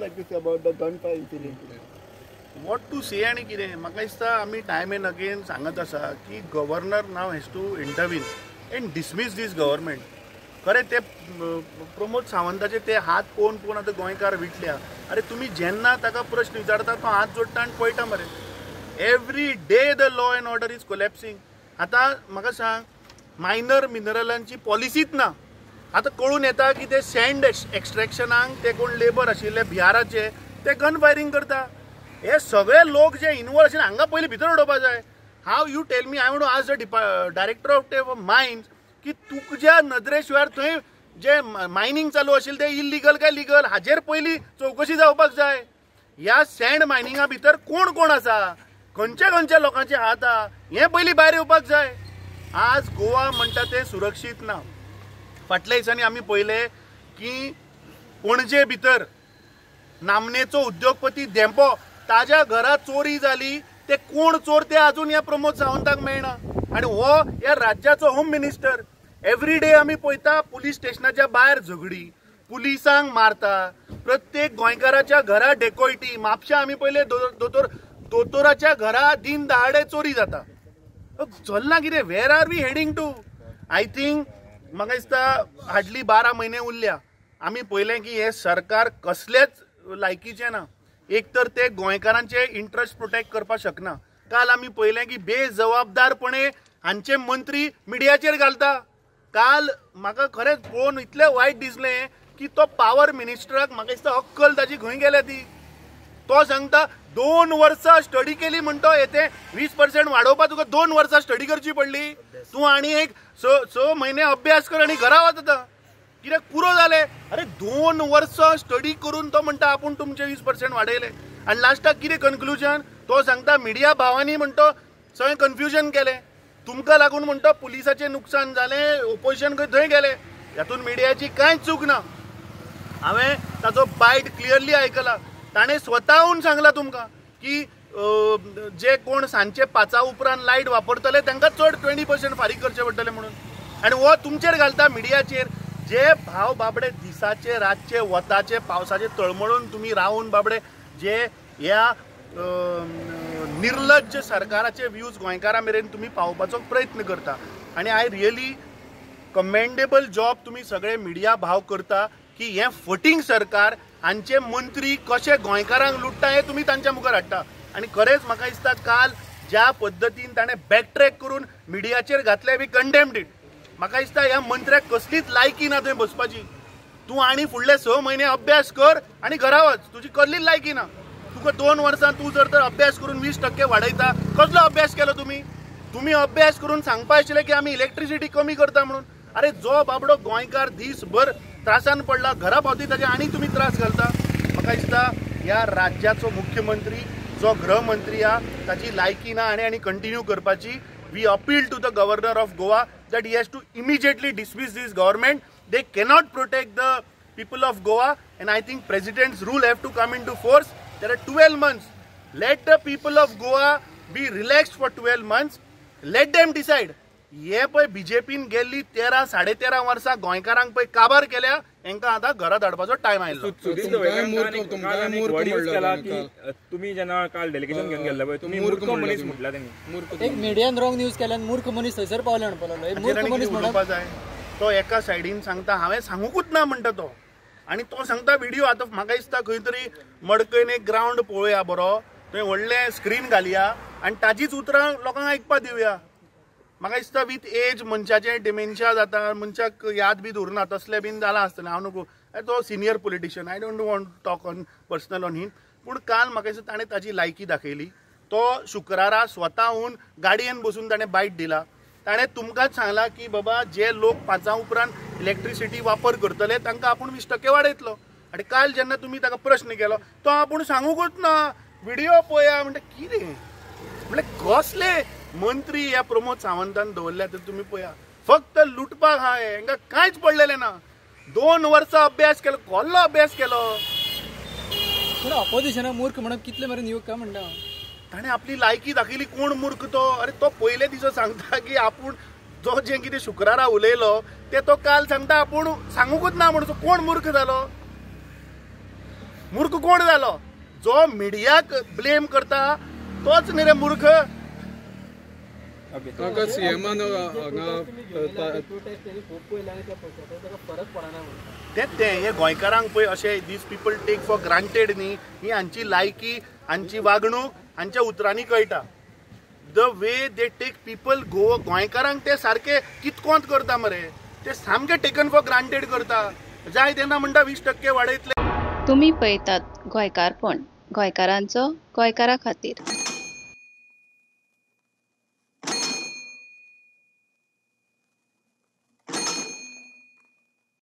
like to say about the gunfire incident? What to say आणि कितें म्हाका दिसता आमी टायम एंड अगेन सांगत आसा की governor now has to intervene and dismiss this government. खरें ते प्रमोद सावंताचे ते हात पळोवन आतां गोंयकार विटल्या. अरे तुमी जेन्ना ताका प्रश्न विचारता तो हात जोडटा आनी पळयटा मरे. Every day the law and order is collapsing. आतां म्हाका सांग मायनर मिनरलांची पॉलिसीच ना. आतां कळून येता की ते सँड एक्स्ट्रॅक्शनाक ते कोण लेबर आशिल्ले बिहाराचे ते गन फायरींग करता. हे सगळे लोक जे इन्वॉल्व आशिल्ले हांगा पयलीं भितर उडोवपा जाय. How you tell me I want to ask the director of mines की तुज्या नदरे शिवाय थंय जे मायनिंग चालू आशिल्लें ते इल्लिगल काय लिगल हाजेर पयलीं चवकशी जावपाक जाय. ह्या सँड मायनिंगा भितर कोण कोण आसा, खंयच्या लोकांचे हात आहा हें पयलीं भायर येवपाक जाय. आज गोवा म्हणटा ते सुरक्षीत ना. फाटल्या दिसांनी आमी पळयलें की पणजे भितर नामनेचो उद्योगपती धेंपो ताज्या घरा चोरी जाली. ते कोण चोर ते अजून ह्या प्रमोद सावंताक मेळना. आनी हो ह्या राज्याचो होम मिनिस्टर. एवरी डे आमी पळयता पुलीस स्टेशनाच्या भायर झगडी, पुलिसांक मारता, प्रत्येक गोंयकाराच्या घरा डेकोयटी. म्हापशा आमी पयले दोतोराच्या घरा दिन दहाडे चोरी जाता. चलना कितें? Where are we heading to? I think म्हाका दिसता हार्डली 12 म्हयने उरल्या. आमी पळयलें की हे सरकार कसलेच लायकीचें ना. एक तर ते गोंयकारांचे इंट्रस्ट प्रोटेक्ट करपाक शकना. काल आमी पळयलें की बेजबाबदारपणे हांचे मंत्री मिडियाचेर घालता. काल म्हाका खरेंच पळोवन इतलें वायट दिसलें की तो पावर मिनिस्टराक म्हाका दिसता अक्कल ताची खंय गेल्या ती. तो सांगता 2 वर्सां स्टडी केली म्हणटो येते 20% वाडोवपाक तुका 2 वर्सां स्टडी करची पडली. तूं आनी एक 6 म्हयने अभ्यास कर आनी घरा वता. कित्याक पुरो जालें. अरे 2 वर्सां स्टडी करून तो म्हणटा आपूण तुमचे 20% वाडयले. आनी लास्टाक कितें कन्क्लुजन? तो सांगता मिडिया भावांनी म्हणटो सगळें कन्फ्युजन केलें. तुमकां लागून म्हणटो पुलिसाचें नुकसान जालें, ओपोजिशन थंय गेलें. हातून मिडियाची कांयच चूक ना. हांवें ताचो बायट क्लियरली आयकला. ताणें स्वताहून सांगला तुमकां की जे कोण सांजचे 5 उपरांत लायट वापरतले तांकां चड 20% फारीक करचे पडटले म्हणून. आनी हो तुमचेर घालता मिडियाचेर. जे भाव बाबडे दिसाचे रातचे वताचे पावसाचे तळमळून तुम्ही रावून बाबडे जे ह्या निर्लज्ज सरकाराचे व्ह्यूज गोंयकारां मेरेन तुम्ही पावोवपाचो प्रयत्न करता. आनी आय रियली कमेंडेबल जॉब तुम्ही सगळे मिडिया भाव करता की हे फटींग सरकार हांचे मंत्री कशे गोंयकारांक लुटता हे तुम्ही तांच्या मुखार हाडटा. आनी खरेंच म्हाका दिसता काल ज्या पद्दतीन ताणें बॅकट्रॅक करून मिडियाचेर घातले वी कंडेम्ड इट. म्हाका दिसता ह्या मंत्र्याक कसलीच लायकी ना थंय बसपाची. तूं आनी फुडले 6 म्हयने अभ्यास कर आनी घरा वच. तुजी कसलीच लायकी ना. तुका 2 वर्सां तूं जर तर अभ्यास करून 20% वाडयता. कसलो अभ्यास केलो तुम्ही अभ्यास करून सांगपा आशिल्ले की आमी इलेक्ट्रिसिटी कमी करता म्हणून. अरे जो बाबडो गोंयकार दीसभर त्रासान पडला घरा पावती ताचे आनी तुमी त्रास घालता. म्हाका दिसता ह्या राज्याचो मुख्यमंत्री जो गृहमंत्री हा ताची लायकी ना आनी कंटिन्यू करपाची. We appeal to the governor of Goa that he has to immediately dismiss this government. They cannot protect the people of Goa, and I think President's rule have to come into force. There are 12 months. Let the people of Goa be relaxed for 12 months. Let them decide. हे पळय बीजेपीन गेल्ली 13-13.5 वर्सां गोंयकारांक पळय काबार केल्या. हांकां आतां घरा धाडपाचो टायम आयलो. तुम्ही जेन्ना काल डेलिगेशन घेवन गेल्ले पळय तुम्ही मूर्ख मनीस म्हटला तेमी. एक मीडियान रॉंग न्यूज केल्यान मूर्ख मनीस थंयसर पावले म्हणपाक मूर्ख मनीस म्हणून जाय. तो एका सायडीन सांगता हांवें सांगूकूच ना म्हणटा तो. आनी तो सांगता व्हिडिओ आतां म्हाका दिसता खंय तरी मडकयन एक ग्रावंड पळोवया बरो. थंय व्हडलें स्क्रीन घालया आनी ताजीच उतरां लोकांक आयकपाक दिवया. म्हाका दिसता विथ एज मनशाचे डिमेन्शिया जाता, मनशाक याद बी उरना तसले बीन जाला आसतलें. हांव नको तो senior politician. I don't want to talk on personal on him. पूण काल म्हाका दिसता ताणें ताची लायकी दाखयली. तो शुक्रारा स्वताहून गाडयेन बसून ताणें बायट दिला. ताणें तुमकांच सांगला की बाबा जे लोक 5 उपरांत इलेक्ट्रिसिटी वापर करतले तांकां आपूण 20% वाडयतलो. आनी काल जेन्ना तुमी ताका प्रश्न केलो तो आपूण सांगूकूच ना. व्हिडिओ पळया म्हणटा कितें म्हणजे कसले मंत्री ह्या प्रमोद सावंतान दवरल्या तर तुम्ही पळया. फक्त लुटपाक हा. हांकां कांयच पडलेलें ना. 2 वर्सां अभ्यास केलो. कसलो अभ्यास केलो? पूण ऑपोजिशनाक मूर्ख म्हणून कितले मेरेन येवं काय म्हणटा. ताणें आपली लायकी दाखयली. कोण मूर्ख तो? अरे तो पयले दिसा सांगता की आपूण जो जे कितें शुक्रारा उलयलो ते तो काल सांगता आपूण सांगूकूच ना म्हणून. कोण मूर्ख जालो? मूर्ख कोण जालो? जो मिडियाक ब्लेम करता तोच न्ही रे मूर्ख. ताका सीएमान ते हे गोंयकारांक पळय अशे these people take for granted no, ही हांची लायकी, हांची वागणूक हांच्या उतरांनी कळटा. The way they take people गोंयकारांक ते सारखे कितकोंत करता मरे, ते सामके टेकन फॉर ग्रांटेड करता. जाय तेन्ना म्हणटा 20% वाडयतले. तुम्ही पळयतात गोंयकारपण, गोंयकारांचो गोंयकारा खातीर.